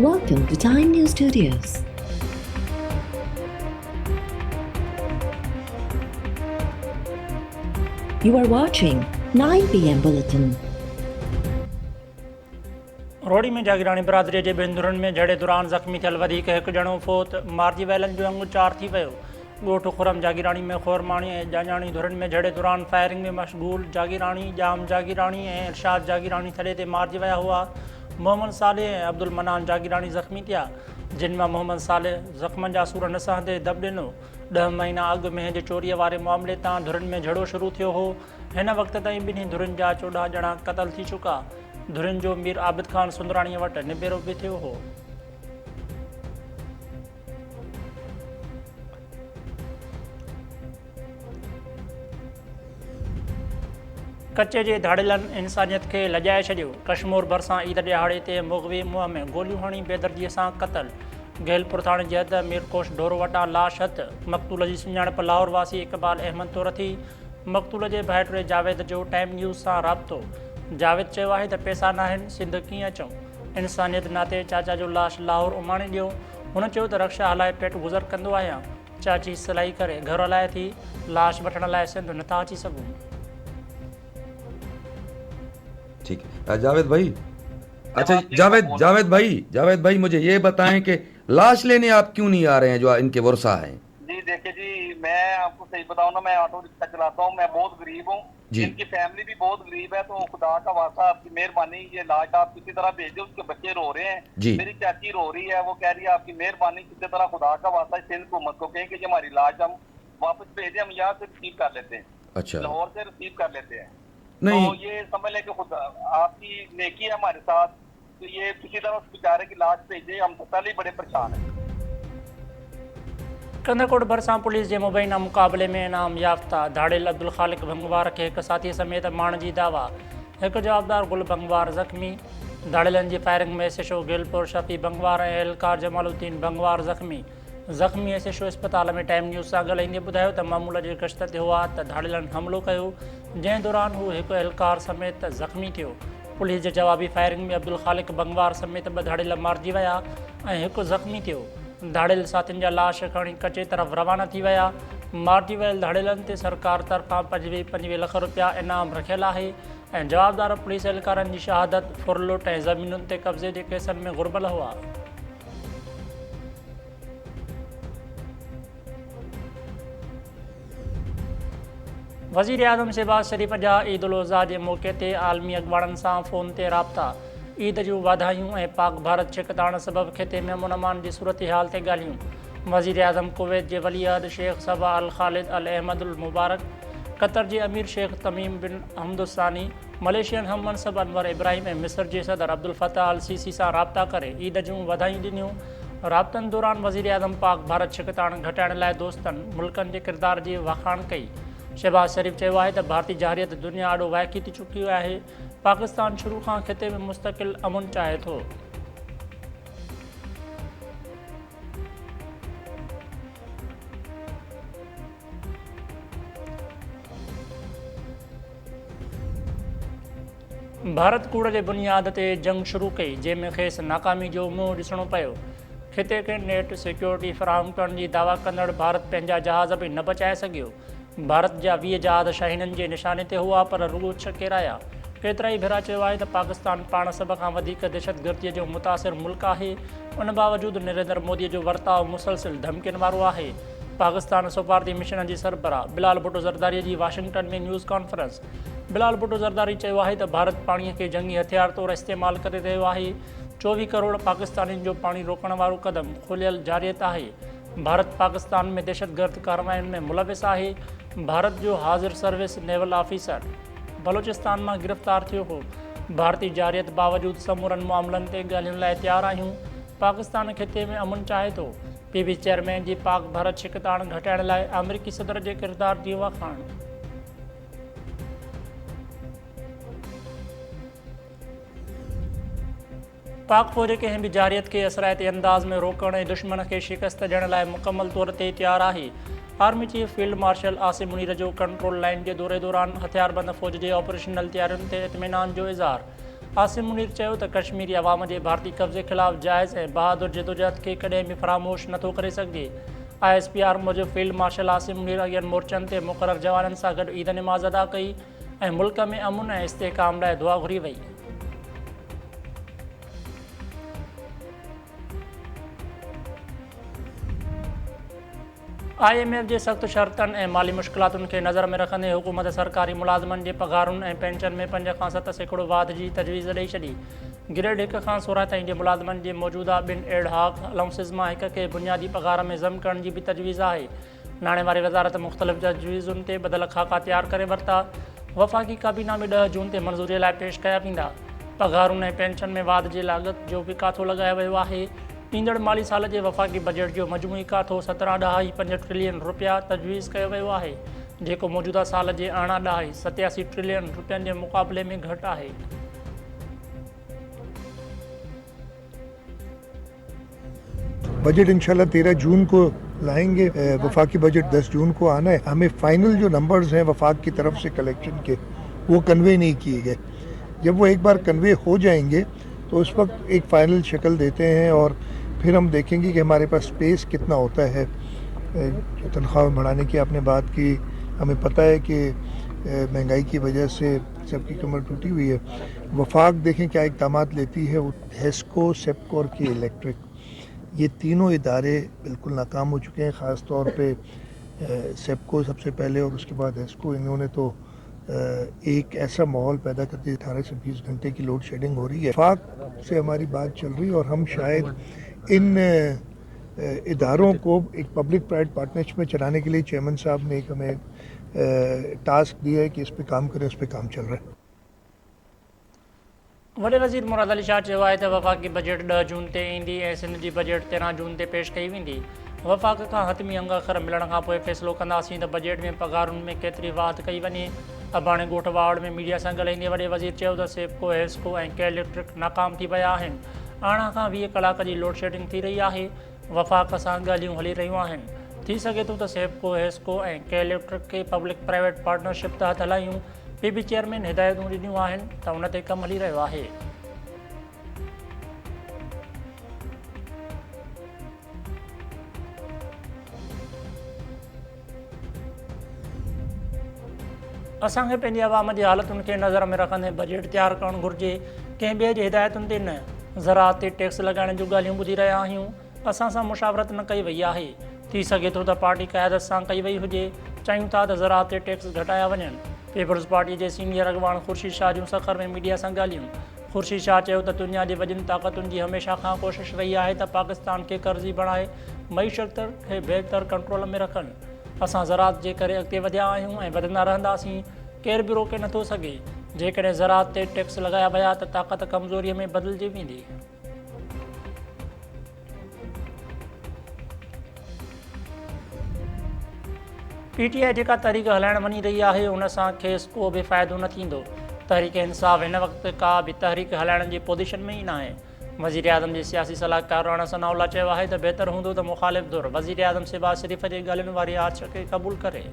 Welcome to Time News Studios. You are watching 9 PM Bulletin. रोड़ी में जागीरानी बिरादरी जे ॿिनि में झड़े दौरान ज़ख़्मी थियल वधीक हिकु ॼणो फोत मारिजी वयलनि जो अंगु 4 थी वियो। ॻोठ खुरम जागीरानी में खोरमाणी ऐं जाञाणी धुरनि में झड़े दौरान फायरिंग में मशगूल जागीरानी जाम जागीरानी ऐं इरशाद जागीरानी थड़े ते मारिजी विया हुआ। मोहम्मद साले ऐं अब्दुल मनान जागीरानी ज़ख़्मी थिया, जिन मां मोहम्मद साले ज़ख़्मनि जा सूर न सहंदे दॿ ॾिनो। 10 महीना अॻु मेंह जे चोरीअ वारे मामले तां धुरनि में झड़ो शुरू थियो हो। हिन वक़्त ताईं ॿिन्ही धुरनि जा 14 ॼणा क़तल थी चुका। धुरनि जो मीर आबिद ख़ान सुंदराणीअ वटि निबेरो बि थियो हो। कचे जे धाड़ेलनि इंसानियत खे लॼाए छॾियो। कश्मीर भरिसां ईद ॾियारे ते मुग़वी मुंहं में गोलियूं हणी बेदर्जीअ सां क़तल। गेलपुर थाणे जे हद मीरकोश डोरो वटां लाश हथ। मक़तूल जी सुञाणप लाहौर वासी इक़बाल अहमद तौर थी। मक़तूल जे भाइटिए जावेद जो टाइम न्यूज़ सां राब्तो। जावेद चयो आहे त पैसा न आहिनि, सिंध कीअं अचूं। इंसानियत नाते चाचा जो लाश लाहौर उमाणे ॾियो। हुन चयो त रक्षा हलाए पेट गुज़र कंदो आहियां। चाची सिलाई करे घर हलाए थी, लाश वठण लाइ सिंध नथा अची सघूं। ठीक है जावेद भाई, अच्छा जावेद भाई मुझे ये बताएं कि लाश लेने आप क्यों नहीं आ रहे हैं जो इनके वर्षा हैं? जी देखिए जी, मैं आपको सही बताऊं ना, मैं ऑटो रिक्शा चलाता हूं, मैं बहुत गरीब हूं, इनकी फैमिली भी बहुत गरीब है। तो खुदा का वास्ता आपकी मेहरबानी, ये लाश आप किसी तरह भेज दो। उसके बच्चे रो रहे हैं, मेरी चाची रो रही है, वो कह रही है आपकी मेहरबानी किसी तरह खुदा का वास्ता सिंध हुकूमत को कहें कि हमारी लाश हम वापस भेजें, हम यहाँ से रिसीव कर लेते हैं। अच्छा, लाहौर से रिसीव कर लेते हैं। नहीं तो ये समझ लें कि खुदा आपकी नेकी है हमारे साथ, तो ये किसी तरह उस बेचारे की लाश भेजे, हम तो पहले ही बड़े परेशान हैं। कंदरकोट भरिसां पुलिस जे मुबैना मुक़ाबले में इनाम याफ़्ता धाड़ेल अब्दुल ख़ालिक भंगवार खे हिकु साथी समेत मारण जी दावा। हिकु जवाबदार गुल भंगवार ज़ख़्मी। धाड़ेलनि जी फायरिंग में एसएचओ गेलपुर शफ़ी भंगवार ऐं एहलकार जमालुद्दीन भंगवार ज़ख़्मी एसएचओ अस्पताल में टाइम न्यूज़ सां ॻाल्हाईंदे ॿुधायो त मामूल जे गश्त ते हुआ त धाड़ेलनि हमिलो कयो, जंहिं दौरान हू हिकु एहलकार समेत ज़ख़्मी थियो। पुलिस जे जवाबी फायरिंग में अब्दुल ख़ालिक भंगवार समेत 2 धाड़ेल मारिजी विया ऐं हिकु ज़ख़्मी थियो। धाड़ेल साथियुनि जा लाश खणी कचे तरफ़ रवाना थी विया। मारिजी वियल धाड़ेलनि ते सरकार तरफ़ां 25 लख रुपया इनाम रखियलु आहे ऐं जवाबदार पुलिस एहलकारनि जी शहादत, फुरलुट ऐं ज़मीनुनि ते कब्ज़े जे केसनि में घुर्बल हुआ। वज़ीर आज़म शहबाज शरीफ़ जा ईद उल अज़हा जे मौक़े ते आलमी अॻुवाणनि सां फ़ोन ते राब्ता। ईद जूं वाधायूं ऐं पाक भारत छिकताइण सबबि ख़िते में अमन जी सूरत हाल ते ॻाल्हियूं। वज़ीर आज़म कुवैत जे वली अहद शेख सबा अल ख़ालिद अल अहमद उल मुबारक, क़तर जे अमीर शेख तमीम बिन हमदुस्तानी, मलेशियन हम मनसब अनवर इब्राहिम ऐं मिस्र जे सदर अब्दुल फ़ताह अल सीसी सां राब्ता करे ईद जूं वाधायूं ॾिनियूं। राब्तनि दौरान वज़ीर आज़म पाक भारत छिकताइण घटाइण लाइ दोस्तनि मुल्कनि जे किरदार जी वाखाण कई। शहबाज शरीफ़ चयो आहे त भारतीय जारियत दुनिया ॾाढो वाइकी थी चुकी आहे। पाकिस्तान शुरू खां ख़िते में मुस्तक़िल अमन चाहे थो। भारत कूड़ जे बुनियाद ते जंग शुरू कई, जंहिंमें खेसि नाकामी जो मुंहुं ॾिसणो पियो। ख़िते खे नेट सिक्योरिटी फ़राहम करण जी दावा कंदड़ भारत पंहिंजा जहाज़ बि न बचाए सघियो। भारत जा 20 जहाज़ शाहीननि जे निशाने ते हुआ, पर रुॻो 6 किराया। केतिरा ई भेरा चयो आहे त पाकिस्तान पाण सभ खां वधीक दहशतगर्दीअ जो मुतासिर मुल्क आहे। उन बावजूदि नरेंद्र मोदीअ जो वर्ताउ मुसलसिल धमकियुनि वारो आहे। पाकिस्तान सफ़ारती मिशन जी सरबराह बिलाल भुट्टो ज़रदारीअ जी वाशिंगटन में न्यूज़ कॉन्फ्रेंस। बिलाल भुट्टो ज़रदारी चयो आहे त भारत पाणीअ खे जंगी हथियार तौरु इस्तेमालु करे रहियो आहे। 24 करोड़ पाकिस्तानियुनि जो पाणी रोकण वारो क़दम खुलियल जारियत आहे। भारत पाकिस्तान में दहशतगर्द कार्रवाइयुनि में मुलविस आहे। भारत जो हाज़िर सर्विस नेवल ऑफिसर बलोचिस्तान मां गिरफ़्तार थियो हो। भारतीय जारियत बावजूदि समूरनि मामलनि ते ॻाल्हियुनि लाइ तयारु आहियूं। पाकिस्तान ख़िते में अमन चाहे थो। PB चेयरमैन जी पाक भारत छिकताइण घटाइण लाइ अमेरिकी सदर जे किरदार जी वाखाण। पाक फ़ौज कंहिं बि जारियत खे असराइती अंदाज़ में रोकण ऐं दुश्मन खे शिकस्त ॾियण लाइ मुकमल तौर ते तयारु आहे। Army chief field marshal Asim Munir जो कंट्रोल लाइन जे दौरे दौरान हथियारबंद फ़ौज जे ऑपरेशनल तयारियुनि ते इत्मीनान जो इज़हार। आसिम मुनीर चयो त कश्मीरी अवाम जे भारतीय कब्ज़े ख़िलाफ़ जाइज़ ऐं बहादुर जदोजहद खे कॾहिं बि फरामोश नथो करे सघिजे। ISPR मूजिबि फील्ड मार्शल आसिम मुनीर अॻियनि मोर्चनि ते मुक़रर जवाननि सां गॾु ईद नमाज़ अदा कई ऐं मुल्क में अमुन ऐं इस्तेहकाम लाइ दुआ घुरी वई। IMF जे सख़्तु शर्तनि ऐं माली मुश्किलातुनि खे नज़र में रखंदे हुकूमत सरकारी मुलाज़िमनि जे पघारुनि ऐं पेंशन में 5 खां 7% वाध जी तजवीज़ ॾेई छॾी। ग्रेड 1 खां 16 ताईं जे मुलाज़िमनि जे मौजूदा 2 एडहॉक अलाउंसिस मां हिक खे बुनियादी पघार में ज़म करण जी बि तजवीज़ आहे। नाणे वारी वज़ारत मुख़्तलिफ़ तजवीज़ुनि ते बदल ख़ाका तयारु करे वरिता। वफ़ाक़ी काबीना में 10 जून ते मंज़ूरीअ लाइ पेश कया वेंदा। पघारुनि ऐं पेंशन में वाध जे लाॻत जो बि काथो लॻायो वियो आहे। ईंदड़ माली साल जे वफ़ाक़ी बजट जो मजमूई काथो 17.5 ट्रिलियन रुपया तजवीज़ कयो वियो आहे, जेको मौजूदा साल जे 87 ट्रिलियन रुपयनि जे मुक़ाबले में घटि आहे। बजट इंशाल्लाह 13 जून को लाएंगे। वफाकी बजट 10 जून को आना है। हमें फाइनल जो नंबर्स हैं वफाक की तरफ से कलेक्शन के, वो कन्वे नहीं किए गए। जब वो एक बार कन्वे हो जाएंगे तो उस वक्त एक फ़ाइनल शक्ल देते हैं और फिर हम देखेंगे कि हमारे पास स्पेस कितना होता है। तनख्वाह बढ़ाने की आपने बात की, हमें पता है कि महंगाई की वजह से सबकी कमर टूटी हुई है। वफाक देखें क्या इक़दाम लेती है। हेस्को, सेप्को और की इलेक्ट्रिक, ये तीनों इदारे बिल्कुल नाकाम हो चुके हैं। ख़ास तौर पे सेप्को सबसे पहले और उसके बाद हेस्को, इन्होंने तो एक ऐसा माहौल पैदा कर दिया 18 से 20 घंटे की लोड शेडिंग हो रही है। वफाक से हमारी बात चल रही है और हम शायद इन इदारों को एक पब्लिक प्राइवेट पार्टनरशिप में चलाने के लिए चेयरमैन साहब ने एक हमें टास्क दिया है कि इस पे काम करें। उस पे काम चल रहा है। वॾे वज़ीर मुराद अली शाह चयो आहे त वफ़ाक़ी बजट 10 जून ते ईंदी ऐं सिंध जी बजट 13 जून ते पेश कई वेंदी। वफ़ाक़ खां हतमी अंग अखर मिलण खां पोइ फ़ैसिलो कंदासीं त बजट में पघारुनि में केतिरी वाध कई वञे। अबाणे ॻोठ वाड़ में मीडिया सां ॻाल्हाईंदे वॾे वज़ीर चयो त सेप्को, हेस्को ऐं के इलेक्ट्रिक नाकाम थी विया आहिनि। 18 खां 20 कलाक जी लोड शेडिंग थी रही आहे। वफ़ाक़ सां ॻाल्हियूं हली रहियूं आहिनि। थी सघे थो त सेप्को, हेस्को ऐं के इलेक्ट्रिक खे पब्लिक प्राइवेट पार्टनरशिप तहत हलायूं। PB चेयरमैन हिदायतूं ॾिनियूं आहिनि त उन ते कमु हली रहियो आहे। असांखे पंहिंजी आवाम जी हालतुनि खे नज़र में रखंदे बजट तयारु करणु घुरिजे। कंहिं ॿिए जी हिदायतुनि ते न। ज़राअत ते टैक्स लॻाइण जूं ॻाल्हियूं ॿुधी रहिया आहियूं। असां सां मुशावरत न कई वई आहे। थी सघे थो त पार्टी क़यादत सां कई वई हुजे। चाहियूं था त ज़राअत ते टैक्स घटाया वञनि। पीपल्स पार्टी जे सीनियर अॻवान ख़ुर्शीद शाह जूं सख़र में मीडिया सां ॻाल्हियूं। ख़ुर्शीद शाह चयो त दुनिया जी वॾियुनि ताक़तुनि जी हमेशह खां कोशिशि रही आहे त पाकिस्तान खे कर्ज़ी बणाए मईशत खे बहितर कंट्रोल में रखनि। असां ज़राअत जे करे अॻिते वधिया आहियूं ऐं वधंदा रहंदासीं। केर बि रोके नथो सघे। जेकॾहिं ज़राअत ते टैक्स लॻाया विया त ताक़त कमज़ोरीअ में बदिलजी वेंदी। PTI जेका तहरीक हलाइण वञी रही आहे उन सां खेसि को बि फ़ाइदो न थींदो। तहरीक इंसाफ़ हिन वक़्तु का बि तहरीक हलाइण जी पोज़ीशन में ई न आहे। वज़ीर आज़म जे सियासी सलाहकार राणा सनाउल्लाह चयो आहे त बहितर हूंदो त मुख़ालिफ़ धुर वज़ीर आज़म शहबाज़ शरीफ़ जे ॻाल्हियुनि वारी आर्च खे क़बूल करे।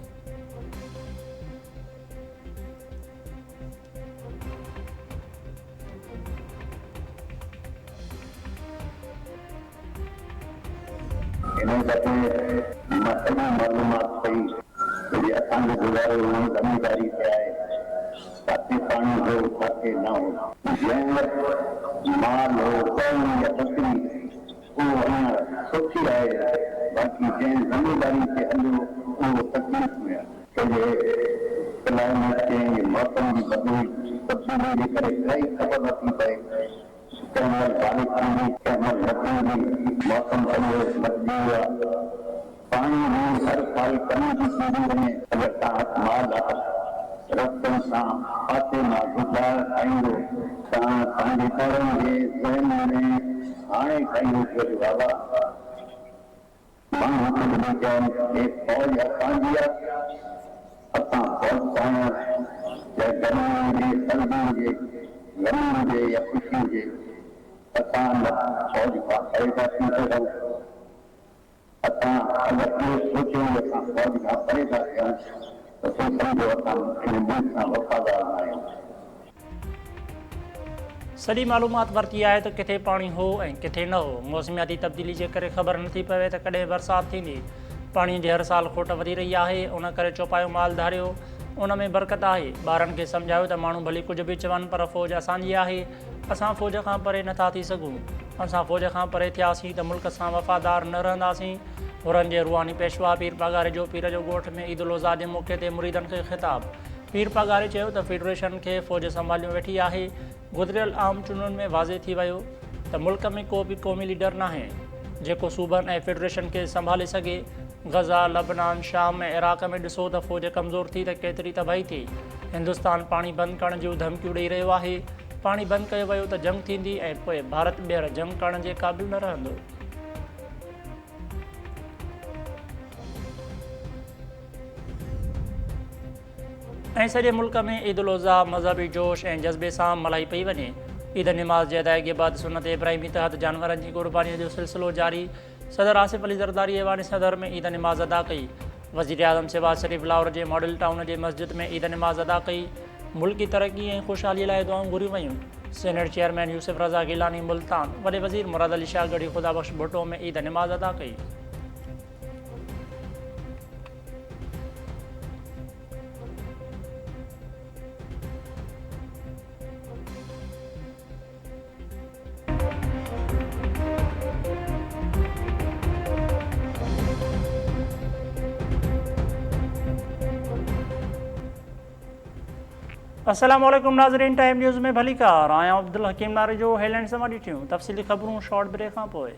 असांजो गुज़ारो ज़मीदारी ते आहे। किथे पाणी हो किथे न हो, जंहिं वटि माल हो कौम या बकरी उहो अञा सुठी आहे। बाक़ी जंहिं ज़मीदारी ते हलियो उहो तकलीफ़ में आहे। पंहिंजे क्लाइमेट चेंज, मौसम जी तब्दीली जे करे काई ख़बर नथी पए। कंहिं महिल बारिश थींदी, कंहिं महिल न थींदी। मौसम पंहिंजो बदिली वियो आहे। पाणी में हर साल कमी थी थींदी वञे। अगरि तव्हां माल रस्तनि सां पासे मां गुज़ार ठाहींदो तव्हांजे ॿारनि जे ज़हन में हाणे काई वियो बाबा माण्हू खे चवनि फौज असांजी आहे। असां फौज ठाहियूं, चाहे गर्मी हुजे, सर्दी हुजे, गमी हुजे या ख़ुशी हुजे, असां फौज खां परे था थी सघूं। असां अगरि इहो सोचियूं असां फौज खां परे था थियूं त पोइ सम्झो असां इन मुल्क सां वफ़ादार न आहियूं। सॼी मालूमात वरिती आहे त किथे पाणी हो ऐं किथे न हो। मौसमियाती तब्दीली जे करे ख़बर नथी पवे त कॾहिं बरसाति थींदी। पाणीअ जी हर साल खोट वधी रही आहे, उन करे चौपायो माल धारियो, उन में बरकत आहे। ॿारनि खे सम्झायो त माण्हू भली कुझु बि चवनि पर फ़ौज असांजी आहे, असां फ़ौज खां परे नथा थी सघूं। असां फ़ौज खां परे थियासीं त मुल्क सां वफ़ादार न रहंदासीं। हुरनि जे रुहानी पेशवा पीर पगारे जो पीर जो ॻोठ में ईद उल अज़हा जे मौक़े ते मुरीदनि खे ख़िताब। पीर पगारे चयो त फेडरेशन खे फ़ौज संभालियो वेठी आहे। गुज़िरियल आम चूंडुनि में वाज़े थी वियो त मुल्क में को बि क़ौमी लीडर नाहे जेको सूबनि ऐं फेडरेशन खे संभाले सघे। गज़ा, लबनान, शाम ऐं इराक़ में ॾिसो त फ़ौज कमज़ोर थी त केतिरी तबाही थी। हिंदुस्तान पाणी बंदि करण जूं धमकियूं ॾेई रहियो आहे। पाणी बंदि कयो वियो त जंग थींदी ऐं पोइ भारत ॿीहर जंग करण जे क़ाबिल न रहंदो। ऐं सॼे मुल्क में ईद उल अज़हा मज़हबी जोश ऐं जज़्बे सां मल्हाई पई वञे। ईद नमाज़ जे अदायगी बाद सुन्नत इब्राहिमी तहत जानवरनि जी क़ुर्बानीअ जो सिलसिलो जारी। सदर आसिफ अली ज़रदारी ऐवान सदर में ईद नमाज़ अदा कई। वज़ीर आज़म शहबाज शरीफ़ लाहौर जे मॉडल टाउन जे मस्जिद में ईद नमाज़ अदा कई। मुल्की तरक़ी ऐं ख़ुशहालीअ लाइ दुआऊं घुरियूं वयूं। सीनेट चेयरमैन यूसुफ रज़ा गिलानी मुल्तान, वॾे वज़ीर मुराद अली शाह गढ़ी ख़ुदा बख़्श भुट्टो में ईद नमाज़ अदा कई। अस्सलाम वालेकुम नाज़रीन, टाइम न्यूज़ में भली कार आहियां अब्दुल हकीम नारे जो हेडलाइन सां ॾिठियूं तफ़सीली ख़बरूं शॉर्ट ब्रेक खां पोइ।